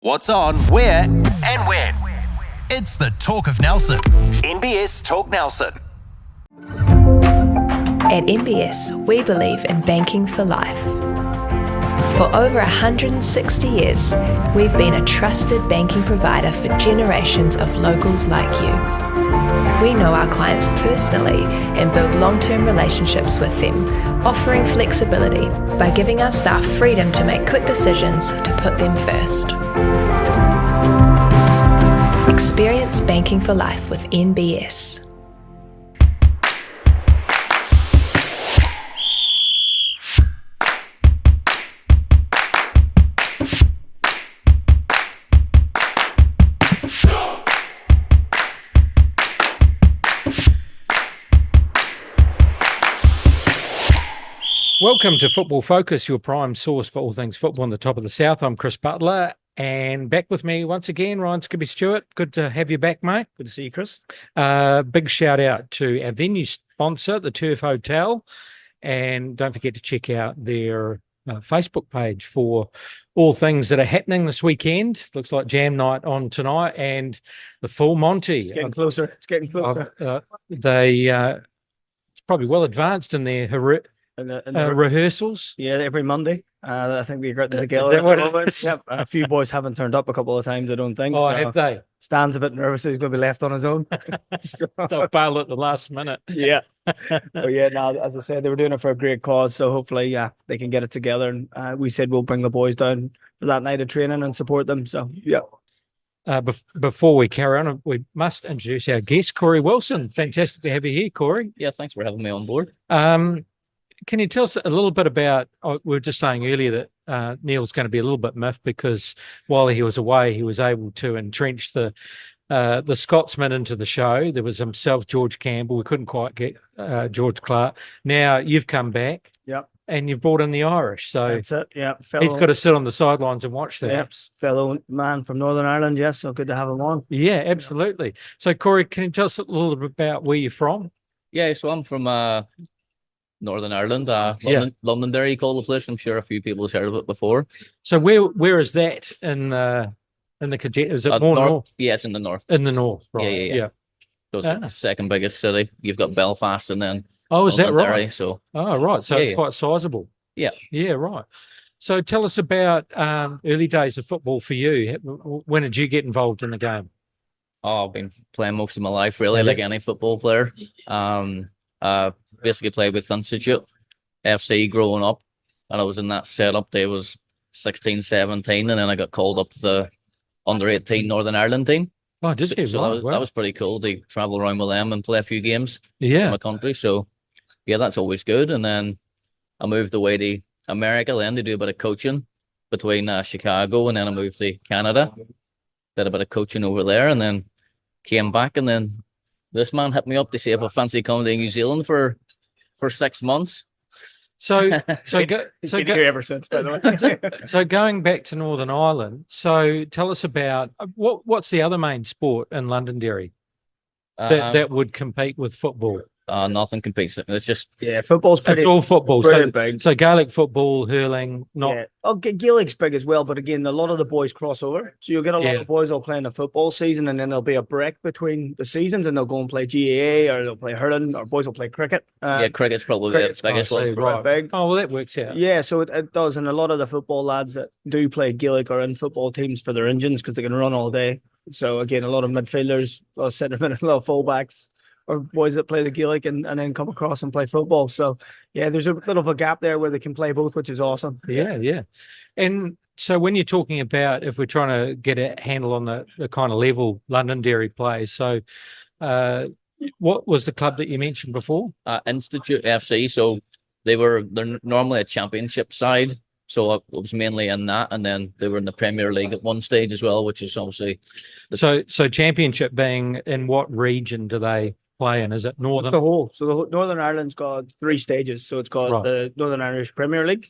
What's on, where, and when. It's the Talk of Nelson. NBS Talk Nelson. At NBS, we believe in banking for life. For over 160 years, we've been a trusted banking provider for generations of locals like you. We know our clients personally and build long-term relationships with them, offering flexibility by giving our staff freedom to make quick decisions to put them first. Experience banking for life with NBS. Welcome to Football Focus, your prime source for all things football on the top of the South. I'm Chris Butler, and back with me once again, Ryan Skippy Stewart. Good to have you back, mate. Good to see you, Chris. Big shout out to our venue sponsor, the Turf Hotel, and don't forget to check out their Facebook page for all things that are happening this weekend. Looks like Jam Night on tonight and the full Monty. It's getting closer. It's getting closer. It's probably well advanced in their rehearsals. Yeah, every Monday. I think they're getting Is together. that what it is? Yep. A few boys haven't turned up a couple of times, I don't think. Oh, have they? Stan's a bit nervous that he's going to be left on his own. They'll bail at the last minute. Yeah. But yeah, no, as I said, they were doing it for a great cause. So hopefully, they can get it together. And we said we'll bring the boys down for that night of training and support them. So, yeah. Before we carry on, we must introduce our guest, Cory Wilson. Fantastic to have you here, Cory. Yeah, thanks for having me on board. Can you tell us a little bit about, we were just saying earlier that Neil's going to be a little bit miffed because while he was away, he was able to entrench the Scotsman into the show. There was himself, George Campbell. We couldn't quite get George Clark. Now you've come back. Yep. And you've brought in the Irish. So That's it. Yeah. he's got to sit on the sidelines and watch that. Yep. Fellow man from Northern Ireland. Yeah. So good to have him on. Yeah, absolutely. So, Cory, can you tell us a little bit about where you're from? Yeah, so I'm from Northern Ireland, Londonderry, call the place. I'm sure a few people have heard of it before. So where is that in the cadet? Is it more north? Yeah, it's in the north. In the north, right? Yeah. So it's the second biggest city. You've got Belfast and then is that Londonderry, right? So right. So it's quite sizable. Yeah. Yeah, right. So tell us about early days of football for you. When did you get involved in the game? Oh, I've been playing most of my life, really, like any football player. Basically played with Stewart FC growing up, and I was in that setup. They was 16, 17, and then I got called up to the under-18 Northern Ireland team. Oh, did you? So that was pretty cool to travel around with them and play a few games in my country. So, yeah, that's always good. And then I moved away to America then to do a bit of coaching between Chicago, and then I moved to Canada, did a bit of coaching over there, and then came back, and then this man hit me up to see if I fancy coming to New Zealand for 6 months. So He's been here ever since, by the way. So going back to Northern Ireland, so tell us about what's the other main sport in Londonderry that would compete with football? Nothing competes. It's just football's pretty. It's all football. Pretty big. So Gaelic football, hurling, not. Yeah. Gaelic's big as well, but again, a lot of the boys cross over. So you'll get a lot of boys will play in the football season, and then there'll be a break between the seasons, and they'll go and play GAA, or they'll play hurling, or boys will play cricket. Cricket's probably the biggest one. Right. Big. Oh, well, that works out. Yeah, so it does, and a lot of the football lads that do play Gaelic are in football teams for their engines because they can run all day. So again, a lot of midfielders, a lot of centre mid, a lot of fullbacks, or boys that play the Gaelic and then come across and play football. So, yeah, there's a bit of a gap there where they can play both, which is awesome. Yeah. And so when you're talking about, if we're trying to get a handle on the kind of level Londonderry plays, so what was the club that you mentioned before? Stewart FC. So they're normally a championship side. So I was mainly in that, and then they were in the Premier League at one stage as well, which is obviously... So championship being in what region do they play in? Is it Northern? The whole. So the Northern Ireland's got 3 stages. So it's got the Northern Irish Premier League,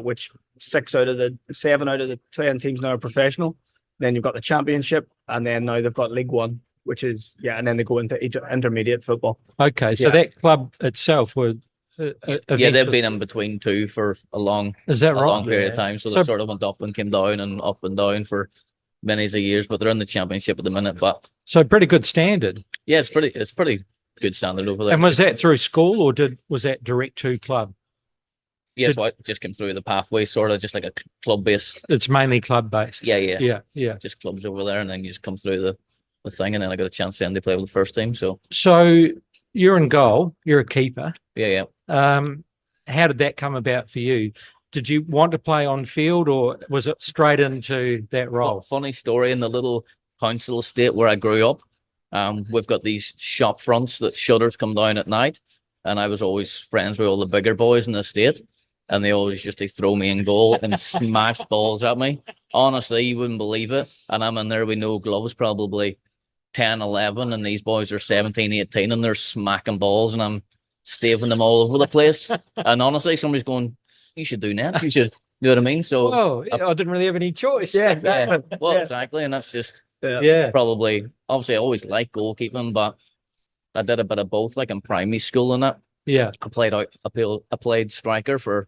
which 7 out of the 10 teams now are professional. Then you've got the Championship, and then now they've got League One, which is, and then they go into intermediate football. Okay, so that club itself would... they've been in between two for a long period of time. So they sort of went up and came down and up and down for many years, but they're in the championship at the minute. But So pretty good standard. yeah, it's pretty good standard over there. And was that through school or was that direct to club? Yeah, so I just came through the pathway, sort of just like a club based. It's mainly club based. Yeah. Yeah. Just clubs over there, and then you just come through the thing, and then I got a chance then to play with the first team. So You're in goal. You're a keeper. yeah. How did that come about for you? Did you want to play on field, or was it straight into that role? Well, funny story, in the little council estate where I grew up, we've got these shop fronts that shutters come down at night, and I was always friends with all the bigger boys in the estate, and they always used to throw me in goal and smash balls at me. Honestly, you wouldn't believe it. And I'm in there with no gloves, probably 10, 11, and these boys are 17, 18, and they're smacking balls, and I'm saving them all over the place. And honestly, somebody's going, you should do that. You should, you know what I mean? So, I didn't really have any choice. Yeah, exactly. yeah, well, Yeah. exactly. And that's just Yeah. probably, obviously, I always liked goalkeeping, but I did a bit of both, like in primary school and that. Yeah. I played striker for.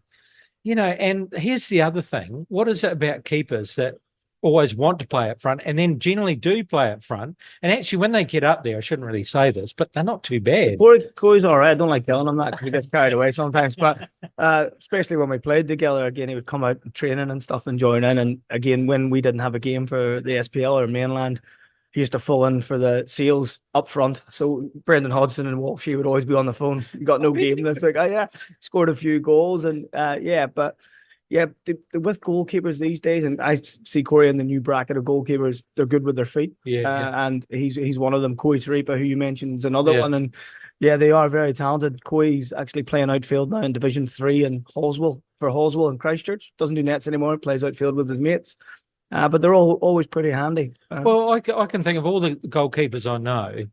And here's the other thing. What is it about keepers that always want to play up front and then generally do play up front? And actually, when they get up there, I shouldn't really say this, but they're not too bad. Corey's all right. I don't like telling him that because he gets carried away sometimes. But especially when we played together, again, he would come out training and stuff and join in. And again, when we didn't have a game for the SPL or mainland, he used to fill in for the Seals up front. So Brendan Hodgson and Walshy would always be on the phone. Got no game this week. Oh yeah, scored a few goals and with goalkeepers these days, and I see Corey in the new bracket of goalkeepers. They're good with their feet. And he's one of them. Cory Wilson, who you mentioned, is another one. And yeah, they are very talented. Cory's actually playing outfield now in Division 3 in Hallswell in Christchurch. Doesn't do nets anymore. Plays outfield with his mates. But they're always pretty handy. Well, I can think of all the goalkeepers I know.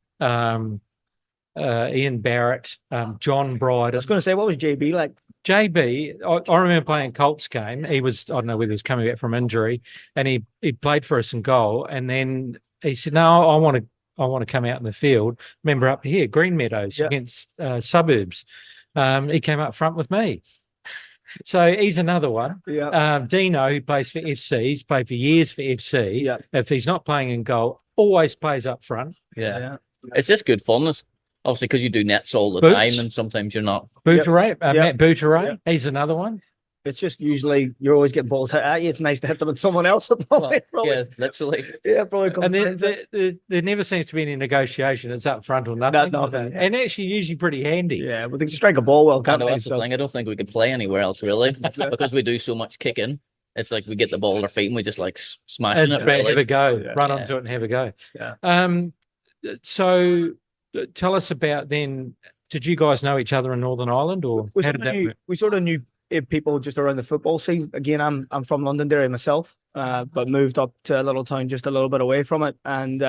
Ian Barrett, John Bride. I was going to say, what was JB like? JB, I remember playing Colts game. He was, I don't know whether he was coming back from injury, and he played for us in goal. And then he said, "No, I want to come out in the field." Remember up here, Green Meadows against Suburbs. He came up front with me. So he's another one. Yeah. Dino, who plays for FC, he's played for years for FC. Yeah. If he's not playing in goal, always plays up front. Yeah. It's just good fun. It's obviously because you do nets all the Boots. time, and sometimes you're not. Matt Bouteray, he's another one. It's just usually you're always getting balls hit at you. It's nice to hit them at someone else. Probably. Yeah, literally. Yeah, probably. And there never seems to be any negotiation. It's up front or nothing. Nothing. And actually usually pretty handy. Yeah, but they can strike a ball well, I can't know they? that's the thing. I don't think we could play anywhere else really because we do so much kicking. It's like we get the ball at our feet and we just like smash And it. have a go. Yeah. Run onto it and have a go. Yeah. So tell us about then. Did you guys know each other in Northern Ireland, or how did that work? We sort of knew people just around the football scene. Again, I'm from Londonderry myself, but moved up to a little town just a little bit away from it, and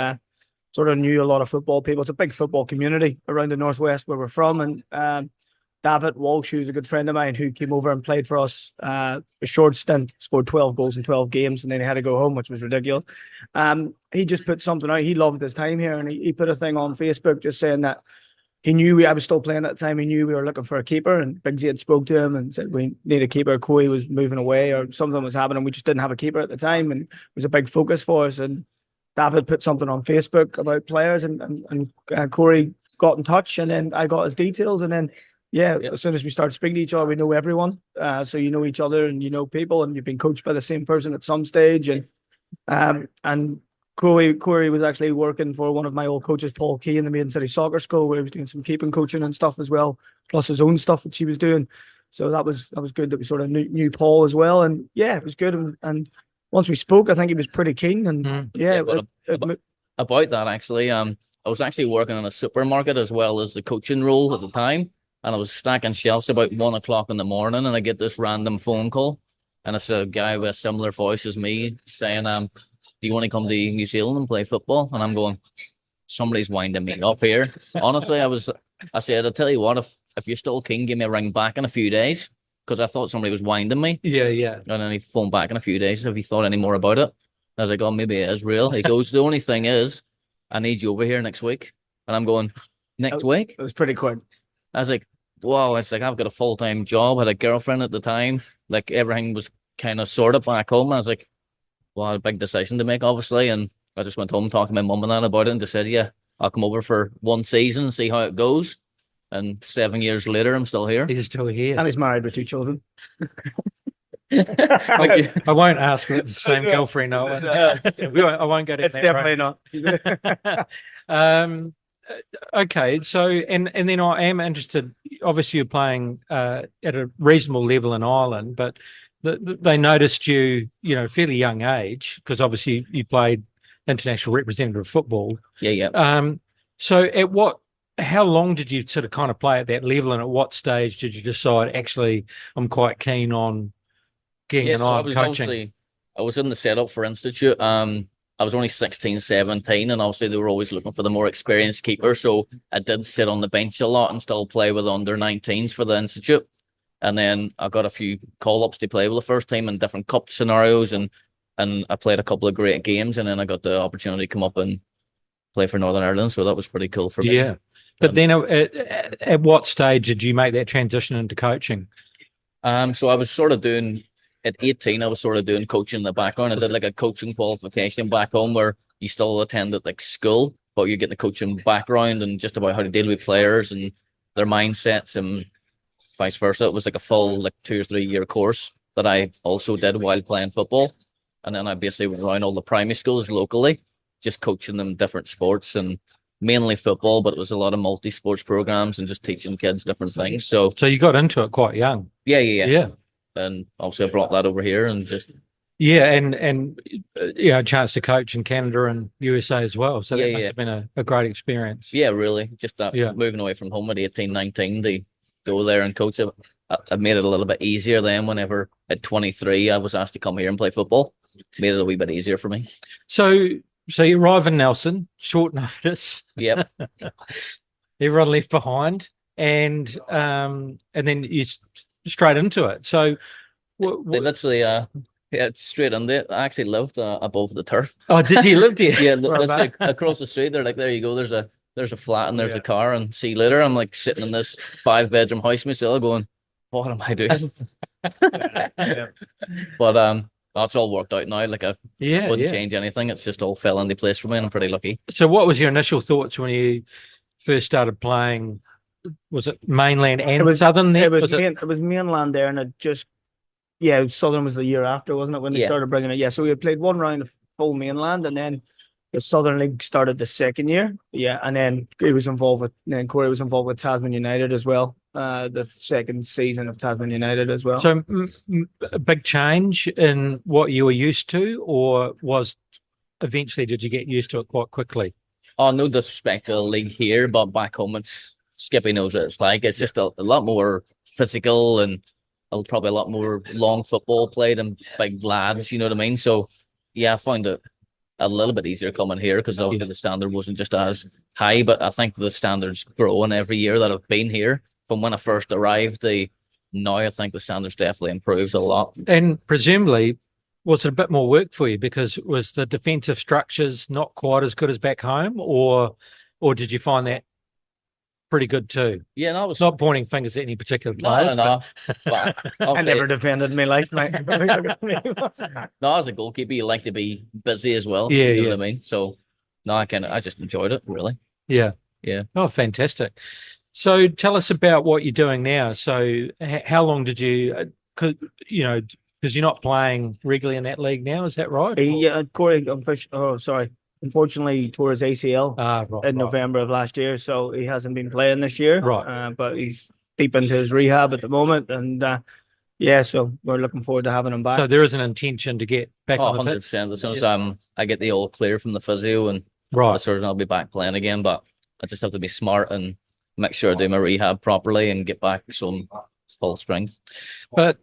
sort of knew a lot of football people. It's a big football community around the northwest where we're from, and David Walsh, who's a good friend of mine, who came over and played for us a short stint, scored 12 goals in 12 games, and then he had to go home, which was ridiculous. He just put something out. He loved his time here, and he put a thing on Facebook just saying that he knew I was still playing at the time. He knew we were looking for a keeper, and Bigsy had spoke to him and said we need a keeper. Cory was moving away or something was happening. We just didn't have a keeper at the time, and it was a big focus for us. And David put something on Facebook about players, and Cory got in touch, and then I got his details, and then as soon as we started speaking to each other, we know everyone. So you know each other, and you know people, and you've been coached by the same person at some stage, and Cory was actually working for one of my old coaches, Paul Key, in the Maiden City Soccer School, where he was doing some keeping coaching and stuff as well, plus his own stuff that she was doing. So that was good that we sort of knew Paul as well, and it was good. And once we spoke, I think he was pretty keen. And about that actually, I was actually working in a supermarket as well as the coaching role at the time, and I was stacking shelves about 1 o'clock in the morning, and I get this random phone call, and it's a guy with a similar voice as me saying, "Do you want to come to New Zealand and play football?" And I'm going, somebody's winding me up here. Honestly, I said, "I'll tell you what, if you're still keen, give me a ring back in a few days," because I thought somebody was winding me. Yeah. And then he phoned back in a few days. Have you thought any more about it? I was like, "Oh, maybe it is real." He goes, "The only thing is, I need you over here next week." And I'm going, "Next week?" It was pretty quick. I was like, "Wow!" It's like I've got a full-time job, had a girlfriend at the time, like everything was kind of sorted back home. I was like, well, I had a big decision to make, obviously, and I just went home and talked to my mum and that about it, and just said, yeah, I'll come over for one season and see how it goes. And 7 years later, I'm still here. He's still here. And he's married with 2 children. I won't ask about the same girlfriend. I won't go down It's that definitely road. not. Okay, so and then I am interested. Obviously, you're playing at a reasonable level in Ireland, but they noticed you, fairly young age, because obviously you played international representative football. Yeah. So how long did you sort of kind of play at that level, and at what stage did you decide, actually, I'm quite keen on getting an eye on coaching? I was in the setup for Institute. I was only 16, 17, and obviously they were always looking for the more experienced keeper. So I did sit on the bench a lot and still play with under 19s for the Institute. And then I got a few call-ups to play with the first team in different cup scenarios, and I played a couple of great games, and then I got the opportunity to come up and play for Northern Ireland. So that was pretty cool for me. Yeah. But then at what stage did you make that transition into coaching? So I was sort of doing, at 18, I was sort of doing coaching in the background. I did like a coaching qualification back home where you still attended like school, but you get the coaching background and just about how to deal with players and their mindsets and vice versa. It was like a full 2 or 3 year course that I also did while playing football. And then I basically went around all the primary schools locally, just coaching them different sports and mainly football, but it was a lot of multi-sports programs and just teaching kids different things. So you got into it quite young. Yeah. And obviously I brought that over here and just... Yeah, and a chance to coach in Canada and USA as well. So that must have been a great experience. Yeah, really. Just that moving away from home at 18, 19 to go there and coach it. I made it a little bit easier then whenever at 23 I was asked to come here and play football. Made it a wee bit easier for me. So you arrive in Nelson, short notice. Yep. Everyone left behind, and then you straight into it. So they literally straight in there. I actually lived above the turf. Oh, did you live there? Yeah, literally across the street. They're like, there you go. There's a flat and there's a car, and see you later. I'm like sitting in this 5-bedroom house myself, going, what am I doing? But it's all worked out now. Like I wouldn't change anything. It's just all fell into place for me, and I'm pretty lucky. So what was your initial thoughts when you first started playing? Was it mainland and southern there? It was mainland there, and it just southern was the year after, wasn't it, when they started bringing it? Yeah, so we had played one round of full mainland, and then the Southern League started the second year. Yeah, and then Cory was involved with Tasman United as well. The second season of Tasman United as well. So a big change in what you were used to, or did you get used to it quite quickly? Oh, no disrespect to the league here, but back home it's Skippy knows what it's like. It's just a lot more physical and probably a lot more long football played and big lads, you know what I mean? So yeah, I found it a little bit easier coming here because obviously the standard wasn't just as high, but I think the standard's growing every year that I've been here. From when I first arrived, now I think the standard's definitely improved a lot. And presumably, was it a bit more work for you because was the defensive structures not quite as good as back home, or did you find that pretty good too? Yeah, no, I was not pointing fingers at any particular players. No. But, I never defended my life, mate. No, as a goalkeeper, you like to be busy as well. Yeah, you know what I mean. So, no, I just enjoyed it really. Yeah. Oh, fantastic. So, tell us about what you're doing now. So, how long did you? Because you're not playing regularly in that league now, is that right? Yeah, Cory. Unfortunately, he tore his ACL in November of last year, so he hasn't been playing this year. Right. But he's deep into his rehab at the moment, and so we're looking forward to having him back. So there is an intention to get back on the pitch? 100%. As soon as I get the all clear from the physio and the surgeon, I'll be back playing again. But I just have to be smart and make sure I do my rehab properly and get back some full strength. But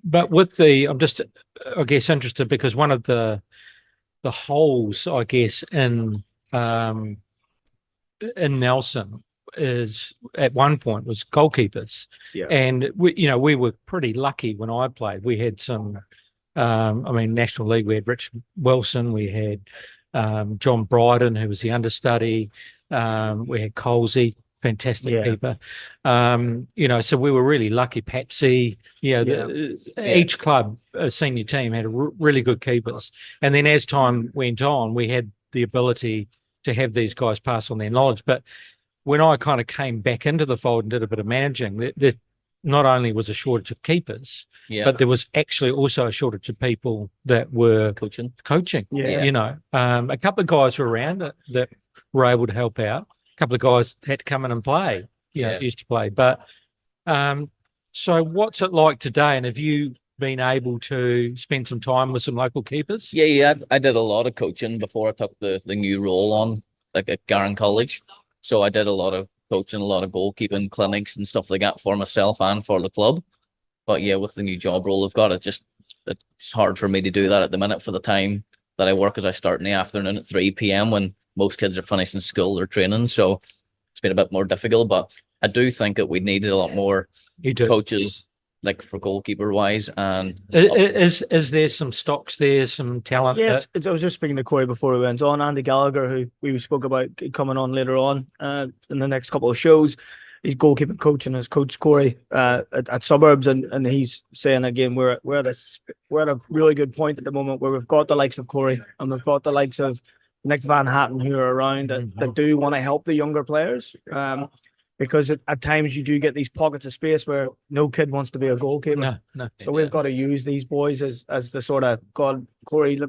with I'm just, I guess, interested because one of the holes, I guess, in Nelson is at one point was goalkeepers. Yeah. And we were pretty lucky when I played. We had some National League, we had Richard Wilson, we had John Bryden, who was the understudy, we had Colsey, fantastic Yeah. keeper. So we were really lucky. Patsy, each club, senior team had really good keepers. And then as time went on, we had the ability to have these guys pass on their knowledge. But when I kind of came back into the fold and did a bit of managing, there not only was a shortage of keepers, but there was actually also a shortage of people that were coaching. Yeah. A couple of guys were around that were able to help out. A couple of guys had to come in and play, used to play. But so what's it like today? And have you been able to spend some time with some local keepers? Yeah. I did a lot of coaching before I took the new role on, like at Garran College. So I did a lot of coaching, a lot of goalkeeping clinics and stuff like that for myself and for the club. But yeah, with the new job role I've got, it's hard for me to do that at the minute for the time that I work, as I start in the afternoon at 3 p.m. when most kids are finishing school or training. So it's been a bit more difficult, but I do think that we needed a lot more coaches, like for goalkeeper wise. And is there some stocks there, some talent? Yeah, I was just speaking to Cory before we went on. Andy Gallagher, who we spoke about coming on later on in the next couple of shows. He's goalkeeping coach and has coached Cory at Suburbs, and he's saying again we're at a really good point at the moment where we've got the likes of Cory and we've got the likes of Nick Van Hatten who are around that do want to help the younger players. Because at times you do get these pockets of space where no kid wants to be a goalkeeper. No. So we've got to use these boys as the sort of Cory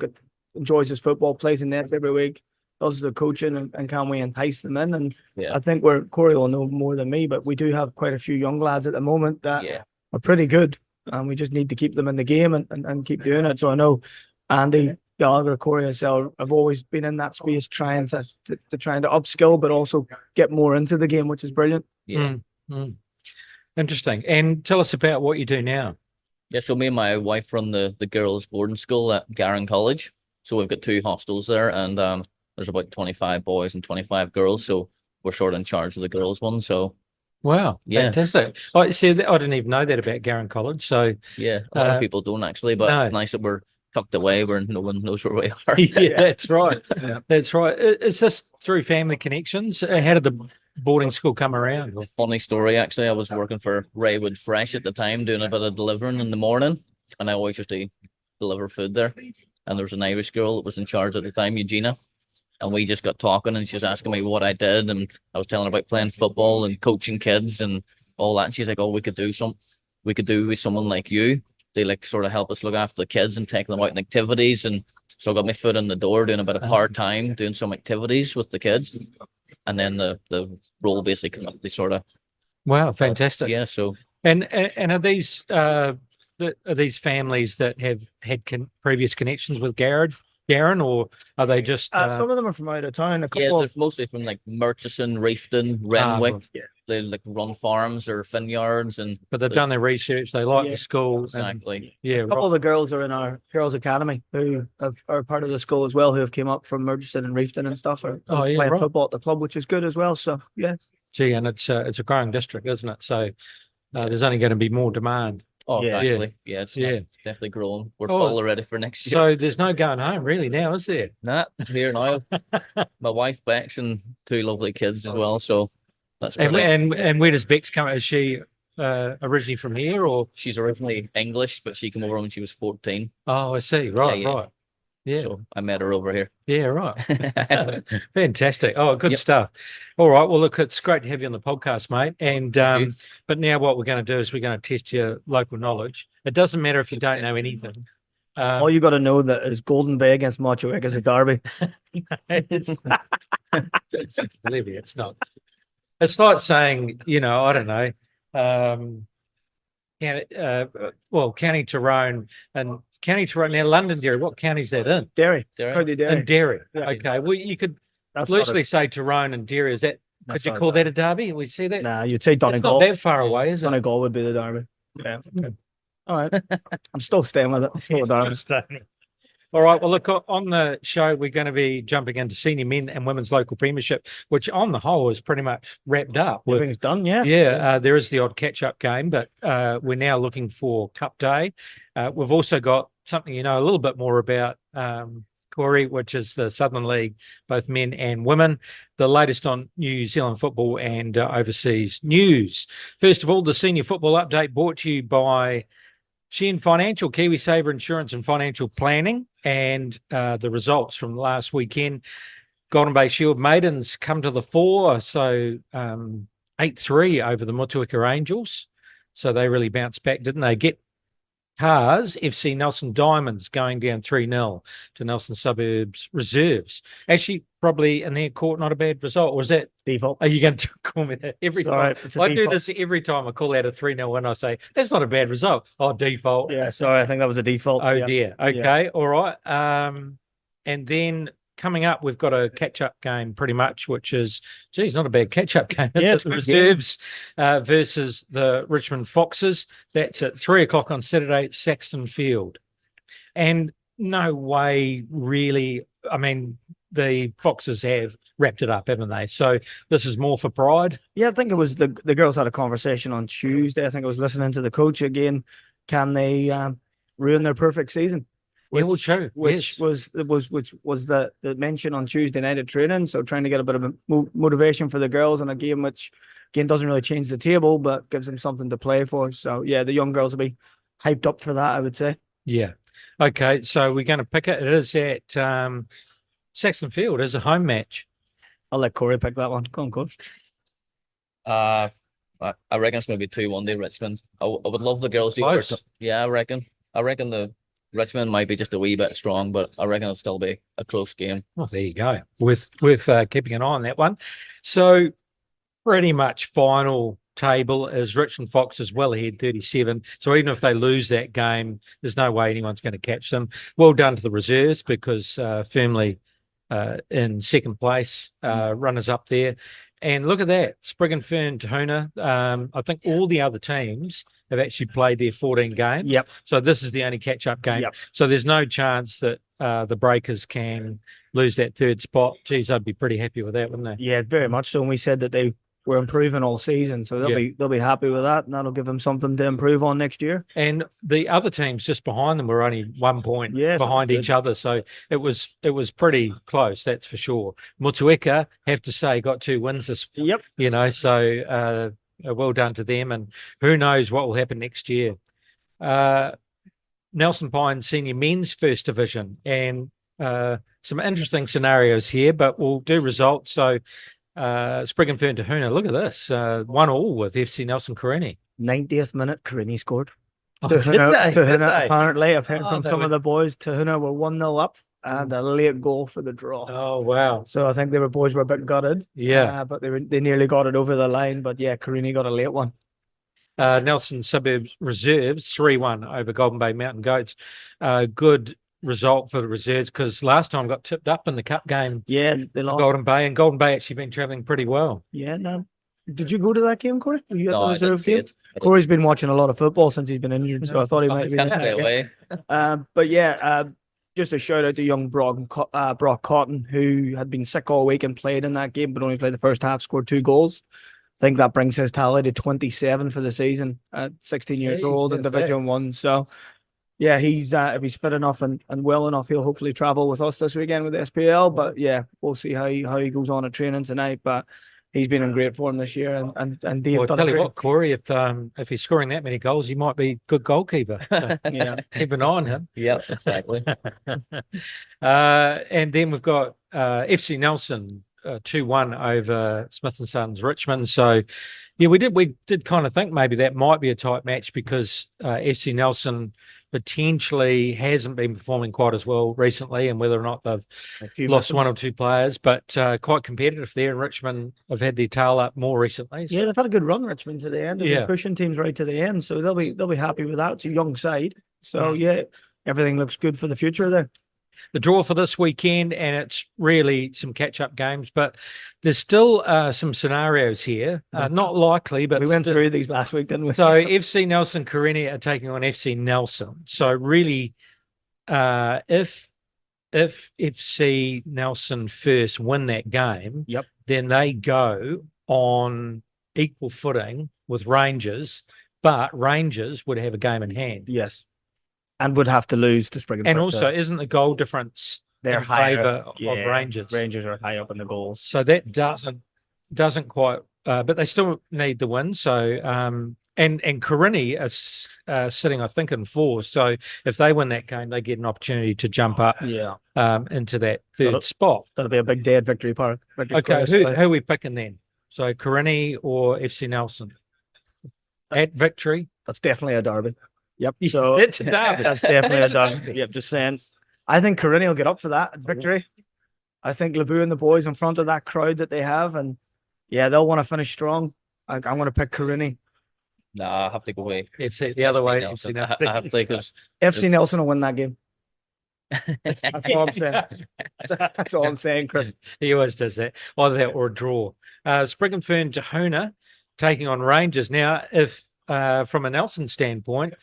enjoys his football, plays in nets every week, does the coaching, and can we entice them in? And I think Cory will know more than me, but we do have quite a few young lads at the moment that are pretty good, and we just need to keep them in the game and keep doing it. So I know Andy Gallagher, Cory herself have always been in that space trying to upskill, but also get more into the game, which is brilliant. Interesting. And tell us about what you do now. Yeah, so me and my wife run the girls' boarding school at Garran College. So we've got 2 hostels there, and there's about 25 boys and 25 girls. So we're sort of in charge of the girls' one. So wow, fantastic. I see. I didn't even know that about Garran College. So yeah, a lot of people don't actually, but it's nice that we're tucked away where no one knows where we are. Yeah, that's right. That's right. Is this through family connections? How did the boarding school come around? Funny story, actually. I was working for Raywood Fresh at the time, doing a bit of delivering in the morning, and I always used to deliver food there. And there was an Irish girl that was in charge at the time, Eugenia, and we just got talking, and she was asking me what I did, and I was telling her about playing football and coaching kids and all that. And she's like, "Oh, we could do with someone like you. They like sort of help us look after the kids and take them out in activities." And so I got my foot in the door doing a bit of part-time, doing some activities with the kids. And then the role basically came up. They sort of wow, fantastic. Yeah. So and are these families that have had previous connections with Garran, or are they just some of them are from out of town? A couple they're mostly from like Murchison, Reefton, Renwick. They like run farms or vineyards, but they've done their research. They like the school. Exactly. A couple of the girls are in our Girls Academy who are part of the school as well, who have came up from Murchison and Reefton and stuff, are playing football at the club, which is good as well. So gee, and it's a growing district, isn't it? So there's only going to be more demand. Oh, exactly. Yeah, it's definitely growing. We're all ready for next year. So there's no going home really now, is there? Nah, here now. My wife Bex and 2 lovely kids as well. So that's and where does Bex come? Is she originally from here, or she's originally English, but she came over when she was 14. Oh, I see. Right. Yeah. So I met her over here. Yeah, right. Fantastic. Oh, good stuff. All right. Well, look, it's great to have you on the podcast, mate. And but now what we're going to do is we're going to test your local knowledge. It doesn't matter if you don't know anything. All you got to know that is Golden Bay against Montjuic is a derby. It's not. It's like saying, I don't know. County Tyrone and County Tyrone. Now, Londonderry, what county is that in? Derry. And Derry. Yeah. Okay. Well, you could loosely say Tyrone and Derry. Is that? Could you call that a derby? We see that. Nah, you'd say Donegal. It's not that far away, is it? Donegal would be the derby. Yeah. Okay. All right. I'm still staying with it. I'm still a derby. All right. Well, look, on the show, we're going to be jumping into senior men and women's local premiership, which on the whole is pretty much wrapped up. Everything's done, yeah. Yeah, there is the odd catch-up game, but we're now looking for Cup Day. We've also got something a little bit more about Cory, which is the Southern League, both men and women. The latest on New Zealand football and overseas news. First of all, the senior football update brought to you by Shen Financial, KiwiSaver Insurance and Financial Planning, and the results from last weekend. Golden Bay Shield Maidens come to the fore, so 8-3 over the Motueka Angels. So they really bounced back, didn't they? Get Cars, FC Nelson Diamonds going down 3-0 to Nelson Suburbs Reserves. Actually, probably in their court, not a bad result. Was that Default. Are you going to call me that every Sorry, time? it's a I do default. this every time I call out a 3-0 when I say, that's not a bad result. Oh, default. Yeah, sorry, I think that was a default. Oh, Yeah. dear. Okay, all right. And then coming up, we've got a catch-up game pretty much, which is, geez, not a bad catch-up game. Yeah, it's the a good game. Reserves versus the Richmond Foxes. That's at 3 o'clock on Saturday at Saxton Field. And no way, really, I mean, the Foxes have wrapped it up, haven't they? So this is more for pride. Yeah, I think it was the girls had a conversation on Tuesday. I think I was listening to the coach again. Can they ruin their perfect season? Yeah, well, true. Which Yes. was the mention on Tuesday night at training. So trying to get a bit of motivation for the girls in a game which again doesn't really change the table, but gives them something to play for. So yeah, the young girls will be hyped up for that, I would say. Yeah. Okay, so we're going to pick it. It is at Saxton Field as a home match. I'll let Cory pick that one. Go on, coach. I reckon it's going to be 2-1 to Richmond. I would love the girls to Close. Yeah, I reckon the Richmond might be just a wee bit strong, but I reckon it'll still be a close game. Well, there you go. Worth keeping an eye on that one. So pretty much final table is Richmond Foxes well ahead, 37. So even if they lose that game, there's no way anyone's going to catch them. Well done to the Reserves because firmly in second place, runners up there. And look at that, Sprig and Fern, Tahuna. I think all the other teams have actually played their 14 games. Yep. So this is the only catch-up game. Yep. So there's no chance that the Breakers can lose that third spot. Geez, I'd be pretty happy with that, wouldn't they? Yeah, very much so. And we said that they were improving all season, so they'll be happy with that, and that'll give them something to improve on next year. And the other teams just behind them were only 1 point behind each other, so it was pretty close, that's for sure. Motueka, have to say, got 2 wins this. Yep. So well done to them, and who knows what will happen next year. Nelson Pines Senior Men's First Division, and some interesting scenarios here, but we'll do results. So Sprig and Fern Tahuna, look at this, 1-1 with FC Nelson Karini. 90th minute, Karini scored. Oh, did they? Tahuna, apparently, I've heard from some were... of the boys, Tahuna were 1-0 up and a late goal for the draw. Oh, wow. So I think the boys were a bit gutted. Yeah. But they nearly got it over the line. But yeah, Karini got a late one. Nelson Suburbs Reserves 3-1 over Golden Bay Mountain Goats. Good result for the Reserves because last time got tipped up in the cup game. Yeah, they lost. Golden Bay, and Golden Bay actually been travelling pretty well. Yeah, no. Did you go to that game, Cory? Were you at No, the I didn't Reserve see game? it. Cory's been watching a lot of football since he's been injured, so I thought he might be. Away. But yeah, just a shout out to young Brock Cotton, who had been sick all week and played in that game, but only played the first half, scored 2 goals. I think that brings his tally to 27 for the season at 16 years old in Division 1. So yeah, he's if he's fit enough and well enough, he'll hopefully travel with us this weekend with the SPL. But yeah, we'll see how he goes on at training tonight. But he's been in great form this year, and Dave. Well, tell you what, Cory, if he's scoring that many goals, he might be good goalkeeper. Yeah, keep an eye on him. Yeah, exactly. And then we've got FC Nelson 2-1 over Smith and Sons Richmond. So yeah, we did kind of think maybe that might be a tight match because FC Nelson potentially hasn't been performing quite as well recently, and whether or not they've lost 1 or 2 players, but quite competitive there. And Richmond have had their tail up more recently. So. Yeah, they've had a good run, Richmond, to the end. They've been pushing teams right to the end, so they'll be happy with that. It's a young side, so yeah, everything looks good for the future there. The draw for this weekend, and it's really some catch-up games, but there's still some scenarios here. Not likely, but we went through these last week, didn't we? So FC Nelson Karini are taking on FC Nelson. So really, if FC Nelson first win that game, then they go on equal footing with Rangers, but Rangers would have a game in hand. Yes. And would have to lose to Spring. And also, isn't the goal difference They're in higher. favour of Yeah, Rangers. Rangers are high up in the goals. So that doesn't quite, but they still need the win. So and Corinne is sitting, I think, in 4th. So if they win that game, they get an opportunity to jump up Yeah, into that third spot. that'll be a big day at Victory Park. Okay, who are we picking then? So Corinne or FC Nelson at Victory? That's definitely a derby. Yep. So That's a derby. That's definitely That's a a derby. derby. Yep. Just saying. I think Corinne will get up for that at Victory. I think Lebu and the boys in front of that crowd that they have, and yeah, they'll want to finish strong. I'm going to pick Corinne. Nah, I have to go away. FC the other way. Nelson. FC I Nelson. have to, because FC Nelson will win that game. That's all I'm saying. That's all I'm saying, Chris. He always does that. Either that or a draw. Spring and Fern Tahuna taking on Rangers. Now, if from a Nelson standpoint,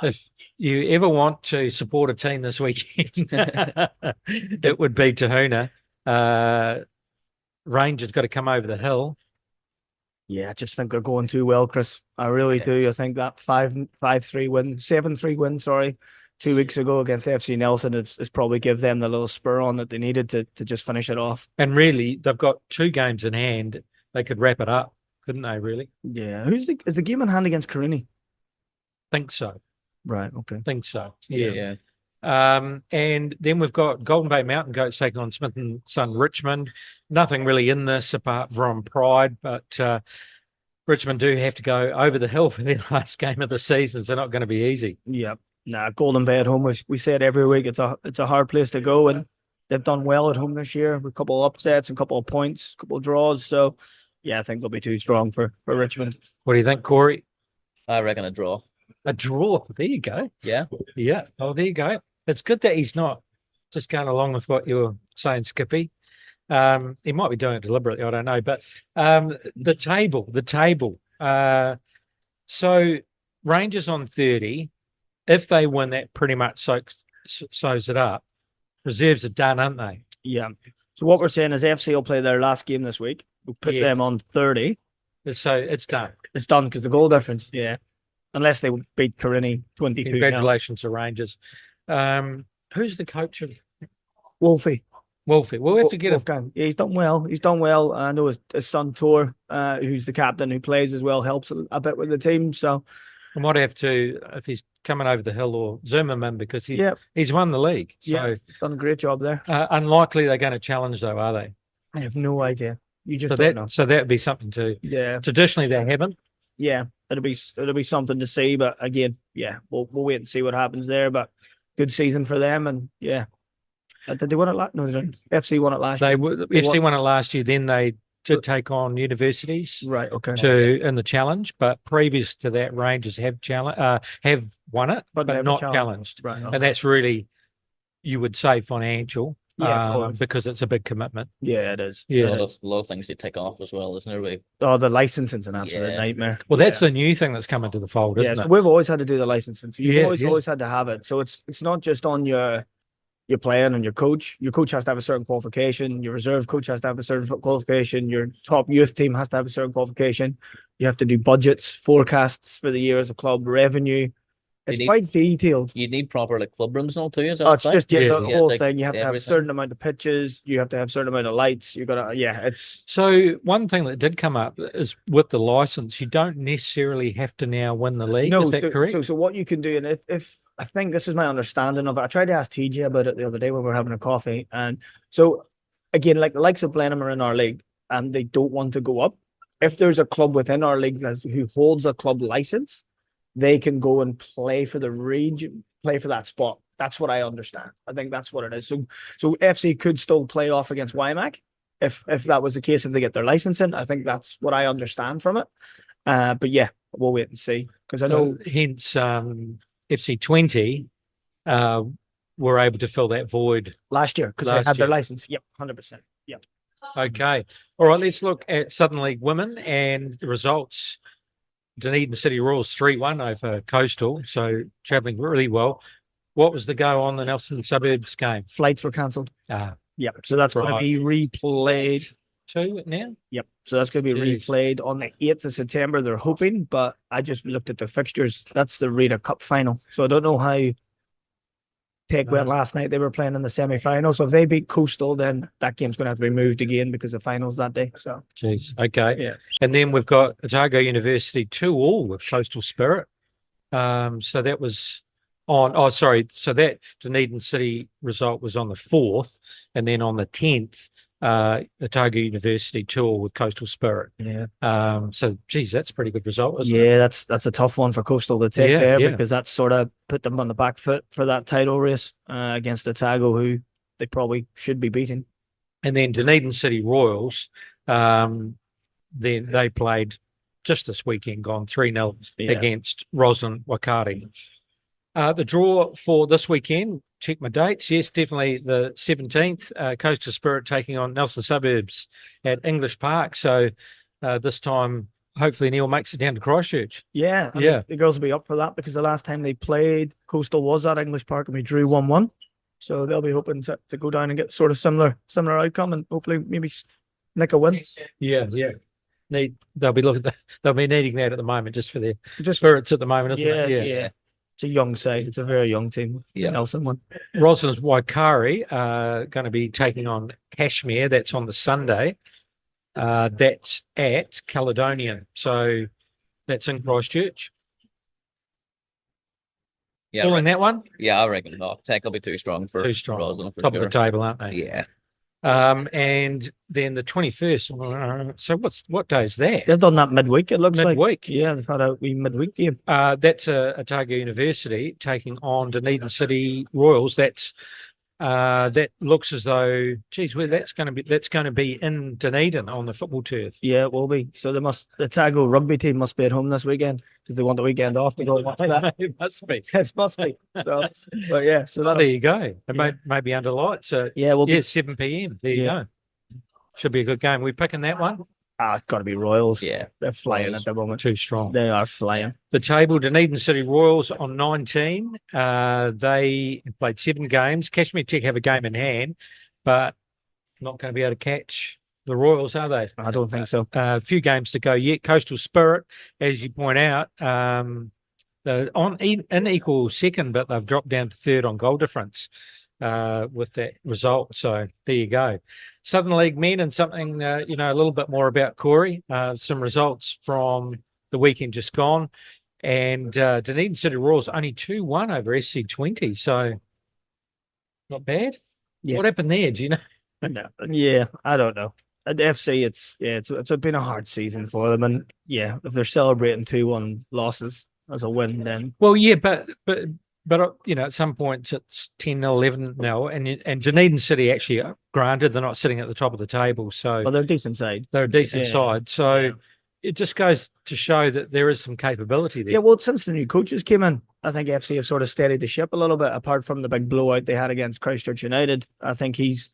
if you ever want to support a team this weekend, it would be Tahuna. Rangers got to come over the hill. Yeah, I just think they're going too well, Chris. I really do. I think that 7-3 win, sorry, 2 weeks ago against FC Nelson is probably give them the little spur on that they needed to just finish it off. And really, they've got 2 games in hand. They could wrap it up, couldn't they, really? Yeah. Is the game in hand against Corinne? Think so. Right, okay. Think so. yeah. And then we've got Golden Bay Mountain Goats taking on Smith and Son Richmond. Nothing really in this apart from pride, but Richmond do have to go over the hill for their last game of the season. So not going to be easy. Yeah. Nah, Golden Bay at home. We say it every week. It's a hard place to go, and they've done well at home this year with a couple of upsets, a couple of points, a couple of draws. So yeah, I think they'll be too strong for Richmond. What do you think, Corey? I reckon a draw. A draw. There you go. Yeah. Yeah. Oh, there you go. It's good that he's not just going along with what you were saying, Skippy. He might be doing it deliberately, I don't know. But the table. So Rangers on 30. If they win, that pretty much sews it up. Reserves are done, aren't they? Yeah. So what we're saying is FC will play their last game this week. We'll put them on 30. So it's done. It's done because the goal difference, yeah. Unless they beat Corinne 22. Congratulations to Rangers. Who's the coach of Wolfie? Wolfie. We'll have to get him. Wolfgang. Yeah, he's done well. I know his son Tor, who's the captain who plays as well, helps a bit with the team. So I might have to, if he's coming over the hill, or zoom him in because he's won the league. So done a great job there. Unlikely they're going to challenge though, are they? I have no idea. You just don't know. So that would be something to. Yeah. Traditionally they haven't. Yeah, it'll be something to see, but again, we'll wait and see what happens there. But good season for them, and did they win it No, they didn't. FC won it last year. FC won it last year. Then they did take on universities, right? Okay. In the challenge, but previous to that, Rangers have won it, but not challenged. Right, okay. And that's really, you would say, financial. Yeah, because it's a big commitment. Yeah, it is. Yeah, a lot of things to take off as well, isn't there? Really? Oh, the licensing's an absolute nightmare. Well, that's the new thing that's come into the fold, isn't it? So we've always had to do the licensing. So you've always had to have it. So it's not just on your playing and your coach. Your coach has to have a certain qualification. Your reserve coach has to have a certain qualification. Your top youth team has to have a certain qualification. You have to do budgets, forecasts for the year as a club, revenue. It's quite detailed. You need proper club rooms now too, is that? Oh, it's just the whole thing. You have to have a everything. certain amount of pitches. You have to have a certain amount of lights. You got to, it's. So one thing that did come up is with the license, you don't necessarily have to now win the league. Is that correct? So what you can do, and if I think this is my understanding of it, I tried to ask TJ about it the other day when we were having a coffee, and so again, like the likes of Blenheim are in our league, and they don't want to go up. If there's a club within our league who holds a club license, they can go and play for the region, play for that spot. That's what I understand. I think that's what it is. So FC could still play off against YMAC if that was the case, if they get their license in. I think that's what I understand from it. But yeah, we'll wait and see. Because I know hence FC 20 were able to fill that void last year because they had their license. Yep, 100%. Yep. Okay. All right, let's look at Southern League Women and the results. Dunedin City Royals 3-1 over Coastal, so travelling really well. What was the go on the Nelson Suburbs game? Flights were cancelled. Yep. So that's going to be replayed. 2 now? Yep. So that's going to be replayed on the 8th of September. They're hoping, but I just looked at the fixtures. That's the Rita Cup final. So I don't know how take went last night. They were playing in the semi-final. So if they beat Coastal, then that game's going to have to be moved again because the finals that day. So, Jeez. Okay. Yeah. And then we've got Otago University 2-2 with Coastal Spirit. So that was so that Dunedin City result was on the 4th, and then on the 10th, Otago University 2-2 with Coastal Spirit. Yeah. So, geez, that's a pretty good result, isn't it? Yeah, that's a tough one for Coastal to take there Yeah. because that sort of put them on the back foot for that title race against Otago, who they probably should be beating. And then Dunedin City Royals, then they played just this weekend, gone 3-0 against Roslyn Wakari. The draw for this weekend, check my dates. Yes, definitely the 17th, Coastal Spirit taking on Nelson Suburbs at English Park. So this time, hopefully Neil makes it down to Christchurch. Yeah, the girls will be up for that because the last time they played, Coastal was at English Park and we drew 1-1. So they'll be hoping to go down and get sort of similar outcome and hopefully maybe nick a win. Yeah. They'll be needing that at the moment just for their spirits at the moment, isn't it? Yeah. It's a young side. It's a very young team. Yeah. Nelson one. Roslyn's Waikari are going to be taking on Kashmir. That's on the Sunday. That's at Caledonian. So that's in Christchurch. Yeah, Calling that one? Yeah, I reckon Tech will be too strong for Roslyn. Top of the table, aren't they? Yeah. And then the 21st. So what day is that? They've done that midweek, it looks like. Midweek. Yeah, they've had a wee midweek game. That's Otago University taking on Dunedin City Royals. That looks as though, that's going to be in Dunedin on the football turf. Yeah, it will be. So the Otago rugby team must be at home this weekend because they want the weekend off to go watch that. It must be. It must be. So, but yeah, so there you go. It may be under lights. So yeah, 7 p.m. There you go. Should be a good game. We picking that one? It's got to be Royals. Yeah, they're flying at the moment. Too strong. They are flying. The table, Dunedin City Royals on 19. They played 7 games. Kashmir Tech have a game in hand, but not going to be able to catch the Royals, are they? I don't think so. A few games to go yet. Coastal Spirit, as you point out, they're in equal second, but they've dropped down to third on goal difference with that result. So there you go. Southern League men and something, a little bit more about Cory. Some results from the weekend just gone. And Dunedin City Royals only 2-1 over SC20. So not bad. Yeah. What happened there? Do you know? No. Yeah, I don't know. At the FC, it's been a hard season for them. And yeah, if they're celebrating 2-1 losses as a win, then. Well, yeah, but at some point it's 10-0, 11-0, and Dunedin City actually, granted, they're not sitting at the top of the table, so Well, they're a decent side. they're a decent side. So it just goes to show that there is some capability there. Yeah, well, since the new coaches came in, I think FC have sort of steadied the ship a little bit. Apart from the big blowout they had against Christchurch United, I think he's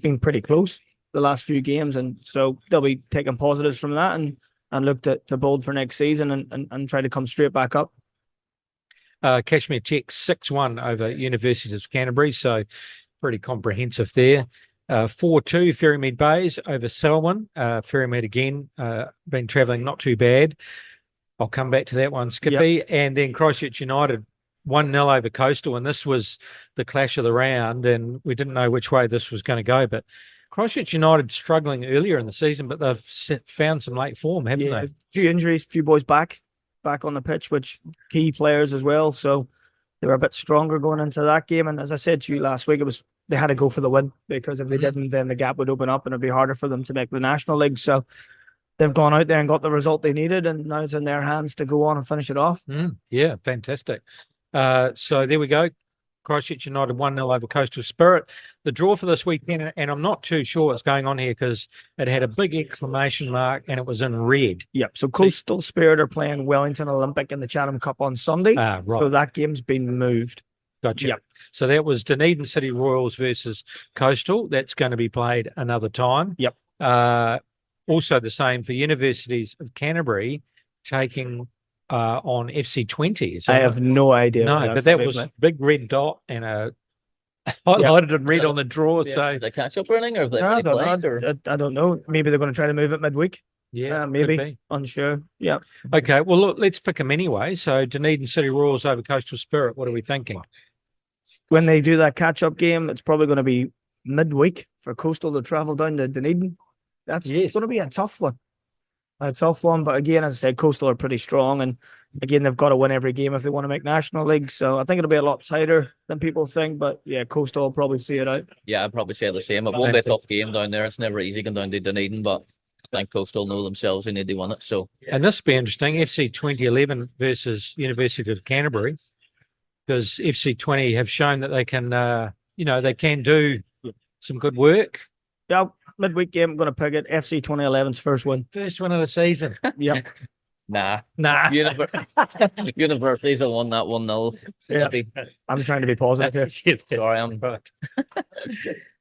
been pretty close the last few games, and so they'll be taking positives from that and look to build for next season and try to come straight back up. Kashmir Tech 6-1 over University of Canterbury, so pretty comprehensive there. 4-2 Ferrymead Bays over Selwyn. Ferrymead again, been travelling not too bad. I'll come back to that one, Skippy. Yep. And then Christchurch United 1-0 over Coastal, and this was the clash of the round, and we didn't know which way this was going to go, but Christchurch United struggling earlier in the season, but they've found some late form, haven't they? A few injuries, a few boys back on the pitch, which key players as well. So they were a bit stronger going into that game. And as I said to you last week, they had to go for the win because if they didn't, then the gap would open up and it'd be harder for them to make the National League. So they've gone out there and got the result they needed, and now it's in their hands to go on and finish it off. Yeah, fantastic. So there we go. Christchurch United 1-0 over Coastal Spirit. The draw for this weekend, and I'm not too sure what's going on here because it had a big exclamation mark and it was in red. Yep. So Coastal Spirit are playing Wellington Olympic in the Chatham Cup on Sunday. Right. So that game's been moved. Gotcha. Yep. So that was Dunedin City Royals versus Coastal. That's going to be played another time. Yep. Also the same for Universities of Canterbury taking on FC20. I have no idea. No, but that was a big red dot and a highlighted in red on the draw. Yeah. So is it catch up running or have they I played? don't know. Maybe they're going to try to move it midweek. yeah, maybe. could be. Unsure. Yeah. Okay, well look, let's pick them anyway. So Dunedin City Royals over Coastal Spirit. What are we thinking? when they do that catch-up game, it's probably going to be midweek for Coastal to travel down to Dunedin. That's going to be a tough one. A tough one, but again, as I said, Coastal are pretty strong, and again, they've got to win every game if they want to make National League. So I think it'll be a lot tighter than people think, but yeah, Coastal will probably see it out. Yeah, I'd probably say the same. It won't be a tough game down there. It's never easy going down to Dunedin, but I think Coastal know themselves they need to win it. So, and this will be interesting. FC 2011 versus University of Canterbury, because FC 20 have shown that they can, they can do some good work. Yeah, midweek game, I'm going to pick it. FC 2011's first win. First win of the season. Yep. Nah. Universities have won that 1-0. Yeah. I'm trying to be positive here. Sorry, I'm right.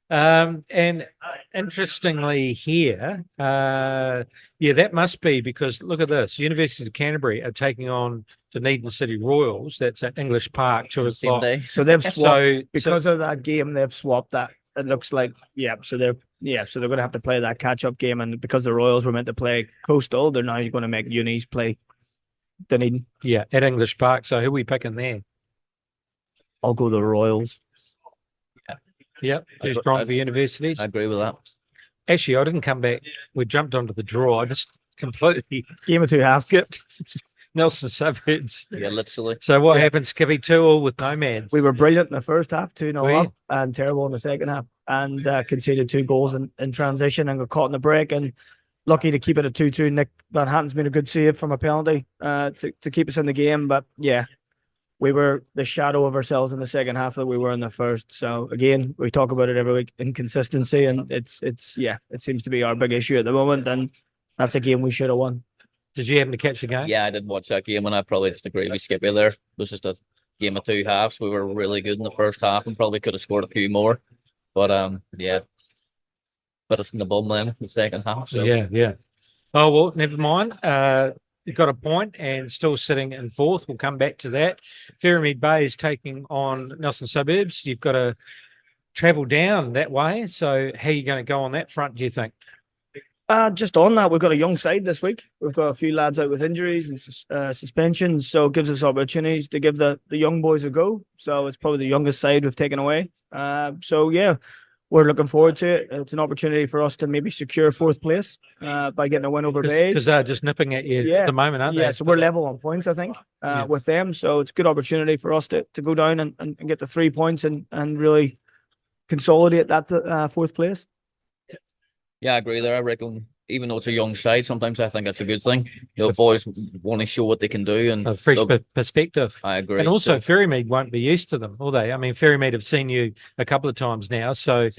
And interestingly here, that must be because look at this. University of Canterbury are taking on Dunedin City Royals. That's at English Park, 2:00. So they've swapped because of that game. They've swapped that. It looks like so they're going to have to play that catch-up game, and because the Royals were meant to play Coastal, they're now going to make Unis play Dunedin. Yeah, at English Park. So who are we picking there? I'll go the Royals. Yep, too strong for universities. I agree with that. Actually, I didn't come back. We jumped onto the draw. I just completely game of two halves skipped. Nelson Suburbs. Yeah, literally. So what happened, Skippy? 2-2 with Nomads. We were brilliant in the first half, 2-0 up, and terrible in the second half, and conceded 2 goals in transition and got caught in the break, and lucky to keep it at 2-2. Nick Van Hatten's been a good save from a penalty to keep us in the game, but yeah, we were the shadow of ourselves in the second half that we were in the first. So again, we talk about it every week, inconsistency, and it seems to be our big issue at the moment, and that's a game we should have won. Did you happen to catch the game? Yeah, I did watch that game, and I probably just agree with Skippy there. It was just a game of 2 halves. We were really good in the first half and probably could have scored a few more. But put us in the bum then in the second half. So. Yeah. Oh, well, never mind. You've got a point and still sitting in 4th. We'll come back to that. Ferrymead Bay is taking on Nelson Suburbs. You've got to travel down that way. So how are you going to go on that front, do you think? Just on that, we've got a young side this week. We've got a few lads out with injuries and suspensions, so it gives us opportunities to give the young boys a go. So it's probably the youngest side we've taken away. So yeah, we're looking forward to it. It's an opportunity for us to maybe secure 4th place by getting a win over Bay. Because they're just nipping at you at the moment, aren't they? Yeah, so we're level on points, I think, with them. So it's a good opportunity for us to go down and get the 3 points and really consolidate that 4th place. Yeah, I agree there. I reckon even though it's a young side, sometimes I think that's a good thing. Boys want to show what they can do and a fresh perspective. I agree. And also, Ferrymead won't be used to them, will they? I mean, Ferrymead have seen you a couple of times now, so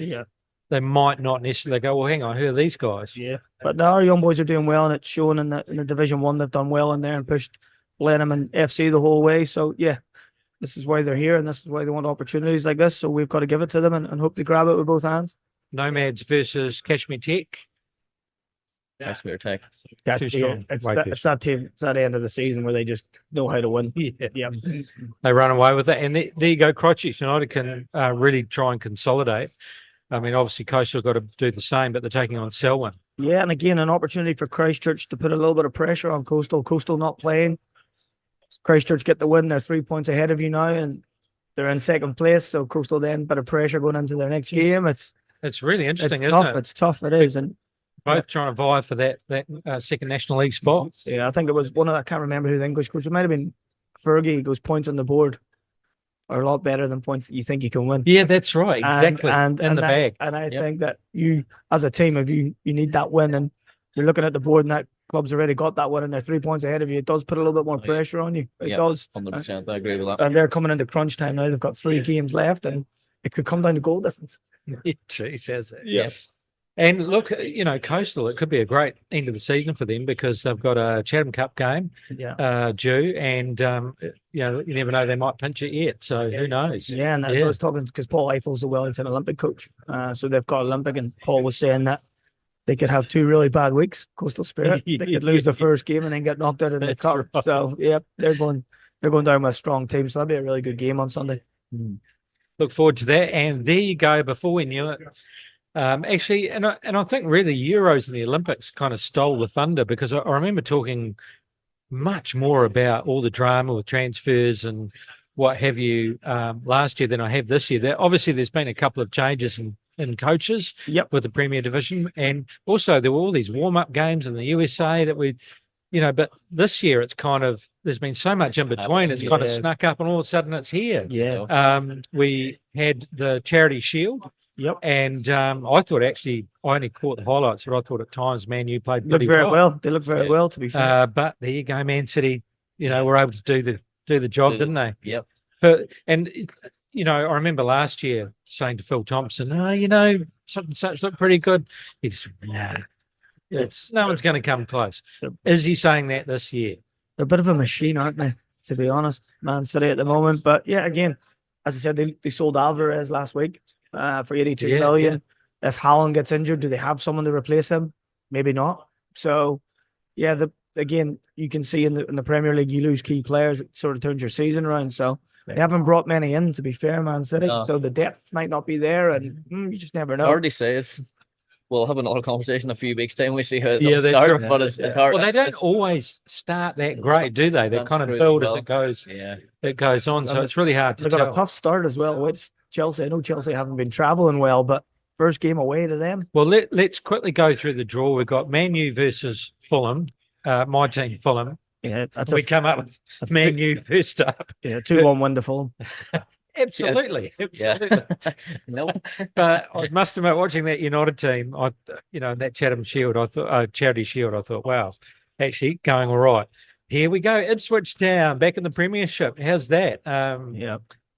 they might not necessarily go, well, hang on, who are these guys? Yeah, but our young boys are doing well, and it's shown in the Division 1. They've done well in there and pushed Blenheim and FC the whole way. So, yeah, this is why they're here, and this is why they want opportunities like this. So we've got to give it to them and hope they grab it with both hands. Nomads versus Kashmir Tech. Kashmir Tech. It's that team. It's that end of the season where they just know how to win. Yeah. They run away with it. And there you go. Christchurch United can really try and consolidate. I mean, obviously, Coastal got to do the same, but they're taking on Selwyn. Yeah, and again, an opportunity for Christchurch to put a little bit of pressure on Coastal. Coastal not playing. Christchurch get the win. They're 3 points ahead of you now, and they're in 2nd place. So Coastal then, bit of pressure going into their next game. It's really interesting, isn't it? It's tough. It is, and both trying to vie for that second National League spot. Yeah, I think it was I can't remember who the English coach. It might have been Fergie. Goes points on the board are a lot better than points that you think you can win. Yeah, that's right. Exactly. And in the bag. And I think that you, as a team, if you need that win, and you're looking at the board, and that club's already got that win, and they're 3 points ahead of you, it does put a little bit more pressure on you. It does. 100%. I agree with that. And they're coming into crunch time now. They've got 3 games left, and it could come down to goal difference. He says that. Yeah. And look, Coastal, it could be a great end of the season for them because they've got a Chatham Cup game due, and you never know, they might pinch it yet. So who knows? Yeah, and I was talking because Paul Eiffel's the Wellington Olympic coach, so they've got Olympic, and Paul was saying that they could have 2 really bad weeks. Coastal Spirit, they could lose the first game and then get knocked out of the cup. Right. So yeah, they're going down with a strong team. So that'll be a really good game on Sunday. Look forward to that. And there you go. Before we knew it. Actually, and I think really Euros and the Olympics kind of stole the thunder because I remember talking much more about all the drama with transfers and what have you last year than I have this year. Obviously, there's been a couple of changes in coaches with the Premier Division, and also there were all these warm-up games in the USA that we, but this year it's kind of, there's been so much in between, it's kind of snuck up and all of a sudden it's here. We had the Charity Shield. And I thought I only caught the highlights, but I thought at times Man U played pretty well. They looked very well, to be fair. But there you go, Man City, were able to do the job, didn't they? Yep. And I remember last year saying to Phil Thompson, such and such look pretty good. He just no one's going to come close. Is he saying that this year? They're a bit of a machine, aren't they? To be honest, Man City at the moment. But yeah, again, as I said, they sold Alvarez last week for 82 million. If Haaland gets injured, do they have someone to replace him? Maybe not. So yeah, again, you can see in the Premier League, you lose key players, it sort of turns your season around. So they haven't brought many in, to be fair, Man City. No. So the depth might not be there, and you just never know. Hard to say. We'll have another conversation in a few weeks' time. We see how it starts, but it's hard. Well, they don't always start that great, do they? They kind of build as it goes. Yeah, it goes on. So it's really hard to tell. They've got a tough start as well. It's Chelsea. I know Chelsea haven't been travelling well, but first game away to them. Well, let's quickly go through the draw. We've got Man U versus Fulham. My team, Fulham. Yeah, we come up with Man U first up. Yeah, 2-1 win to Fulham. Absolutely. Yeah. Nope. But I must admit, watching that United team, that Chatham Shield, Charity Shield, I thought, wow, actually going all right. Here we go, Ipswich Town back in the Premiership. How's that?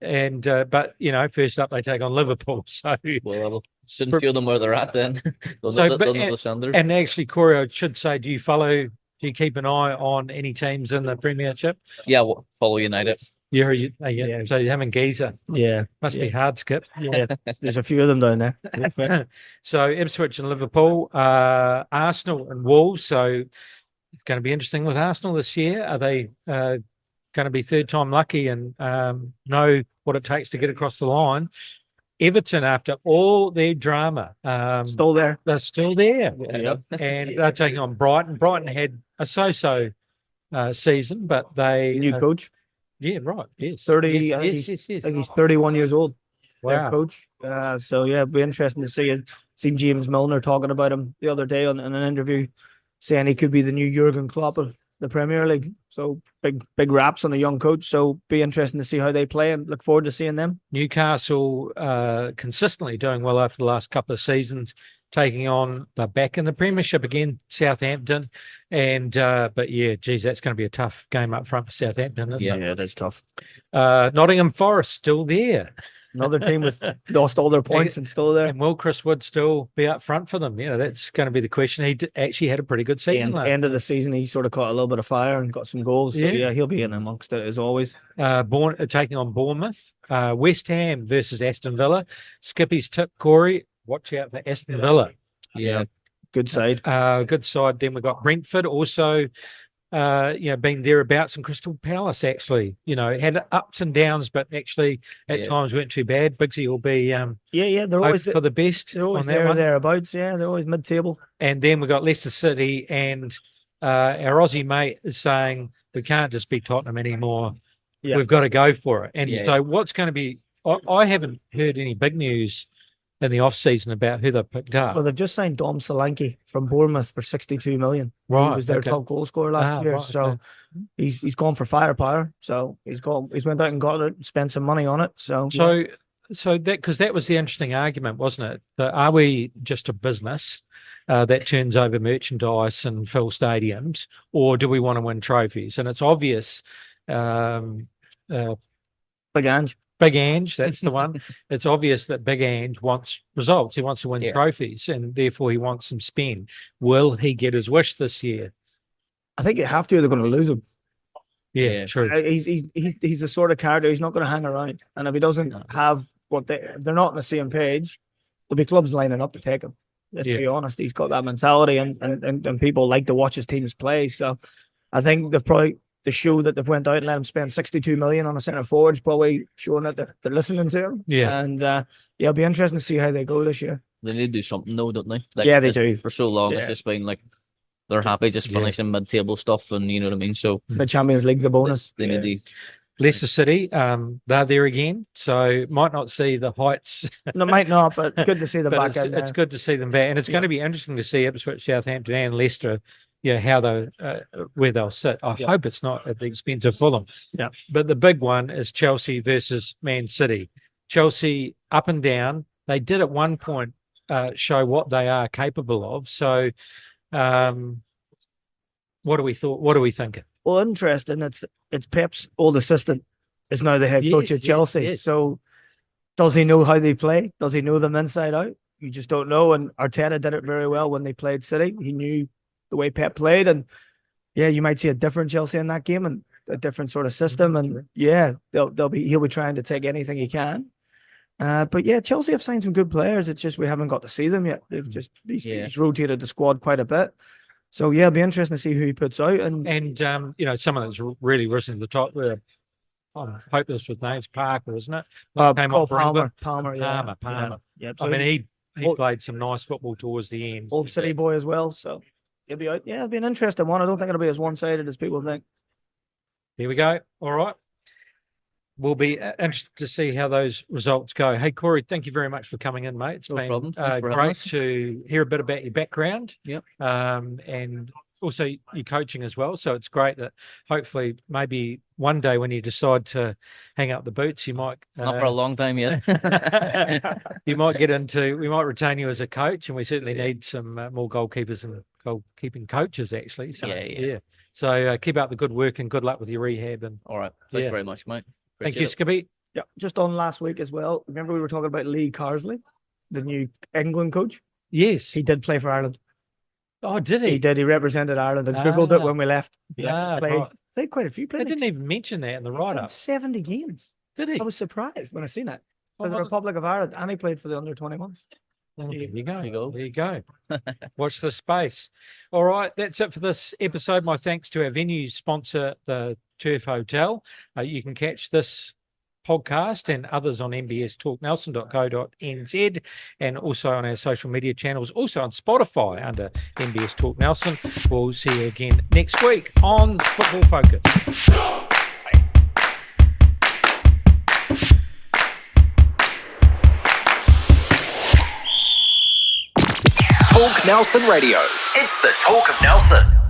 And but first up they take on Liverpool. So well, shouldn't feel them where they're at then. And actually, Cory, I should say, do you keep an eye on any teams in the Premiership? Yeah, follow United. Yeah. So you're having Giza. Yeah. Must be hard, Skip. Yeah. There's a few of them down there. So Ipswich and Liverpool, Arsenal and Wolves. So it's going to be interesting with Arsenal this year. Are they going to be third time lucky and know what it takes to get across the line? Everton, after all their drama, still there. They're still there. Yep. And they're taking on Brighton. Brighton had a so-so season, but they... New coach. Yeah, right. Yes. 30. Yes. I think he's 31 years old. Wow. Coach. So yeah, it'll be interesting to see it. Seen James Milner talking about him the other day in an interview, saying he could be the new Jurgen Klopp of the Premier League. So big raps on a young coach. So be interesting to see how they play and look forward to seeing them. Newcastle consistently doing well after the last couple of seasons, taking on back in the Premiership again, Southampton. And but yeah, geez, that's going to be a tough game up front for Southampton, isn't it? Yeah, that's tough. Nottingham Forest still there. Another team with lost all their points and still there. And will Chris Wood still be up front for them? That's going to be the question. He actually had a pretty good season. End of the season, he sort of caught a little bit of fire and got some goals. So yeah, he'll be in amongst it as always. Taking on Bournemouth. West Ham versus Aston Villa. Skippy's tip, Cory. Watch out for Aston Villa. Yeah, good side. Good side. Then we've got Brentford also. Been thereabouts, and Crystal Palace actually, had ups and downs, but actually at times weren't too bad. Bigsy will be they're always for the best. They're always there or thereabouts. Yeah, they're always mid-table. And then we've got Leicester City, and our Aussie mate is saying we can't just be Tottenham anymore. Yeah. We've got to go for it. And so what's going to be? I haven't heard any big news in the off season about who they picked up. Well, they've just signed Dom Solanke from Bournemouth for 62 million. Right, he was their top goal scorer last year. So he's gone for firepower. So he's went out and got it, spent some money on it. So that, because that was the interesting argument, wasn't it? That are we just a business that turns over merchandise and fill stadiums, or do we want to win trophies? And it's obvious. Big Ange, that's the one. It's obvious that Big Ange wants results. He wants to win trophies, and therefore he wants some spend. Will he get his wish this year? I think you have to. They're going to lose him. Yeah, true. He's the sort of character. He's not going to hang around, and if he doesn't have if they're not on the same page, there'll be clubs lining up to take him. Let's be honest. He's got that mentality, and people like to watch his teams play. So I think they've probably. The show that they've went out and let him spend 62 million on a centre forward is probably showing that they're listening to him. Yeah. And it'll be interesting to see how they go this year. They need to do something though, don't they? Like, they do. For so long, it's just been like they're happy just finishing mid-table stuff, and you know what I mean. So the Champions League, the bonus. They need to Leicester City, they're there again, so might not see the heights. No, might not, but good to see them But back in there. it's good to see them back, and it's going to be interesting to see Ipswich, Southampton, and Leicester. Yeah, how they where they'll sit. I hope it's not at the expense of Fulham. Yeah, but the big one is Chelsea versus Man City. Chelsea up and down. They did at one point show what they are capable of. So, what do we thinking? Well, interesting. It's Pep's old assistant is now the head coach at Chelsea. Yes. So, does he know how they play? Does he know them inside out? You just don't know. And Arteta did it very well when they played City. He knew the way Pep played, and you might see a different Chelsea in that game and a different sort of system. And he'll be trying to take anything he can. But Chelsea have signed some good players. It's just we haven't got to see them yet. They've just he's rotated the squad quite a bit. So it'll be interesting to see who he puts out. And someone that's really risen to the top. I'm hopeless with names. Parker, isn't it? Palmer. Palmer. Yeah. So I mean, he played some nice football towards the end. Old City boy as well. So he'll be out. Yeah, it'll be an interesting one. I don't think it'll be as one-sided as people think. Here we go. All right. We'll be interested to see how those results go. Hey, Cory, thank you very much for coming in, mate. It's been great to hear a bit about your background. Yep. And also your coaching as well. So it's great that hopefully maybe one day when you decide to hang up the boots, you might... Not for a long time yet. we might retain you as a coach, and we certainly need some more goalkeepers and goalkeeping coaches, actually. So, yeah. So keep up the good work and good luck with your rehab. And all right. Thank you very much, mate. Thank you, Skippy. Yeah, just on last week as well. Remember we were talking about Lee Carsley, the new England coach? Yes. He did play for Ireland. Oh, did he? He did. He represented Ireland. I Googled it when we left. Played quite a few. They didn't even mention that in the write-up. 70 games. Did he? I was surprised when I seen it. For the Republic of Ireland. And he played for the under-21s. There you go. Watch the space. All right, that's it for this episode. My thanks to our venue sponsor, the Turf Hotel. You can catch this podcast and others on nbstalknelson.co.nz and also on our social media channels, also on Spotify under NBS Talk Nelson. We'll see you again next week on Football Focus. Talk Nelson Radio. It's the Talk of Nelson.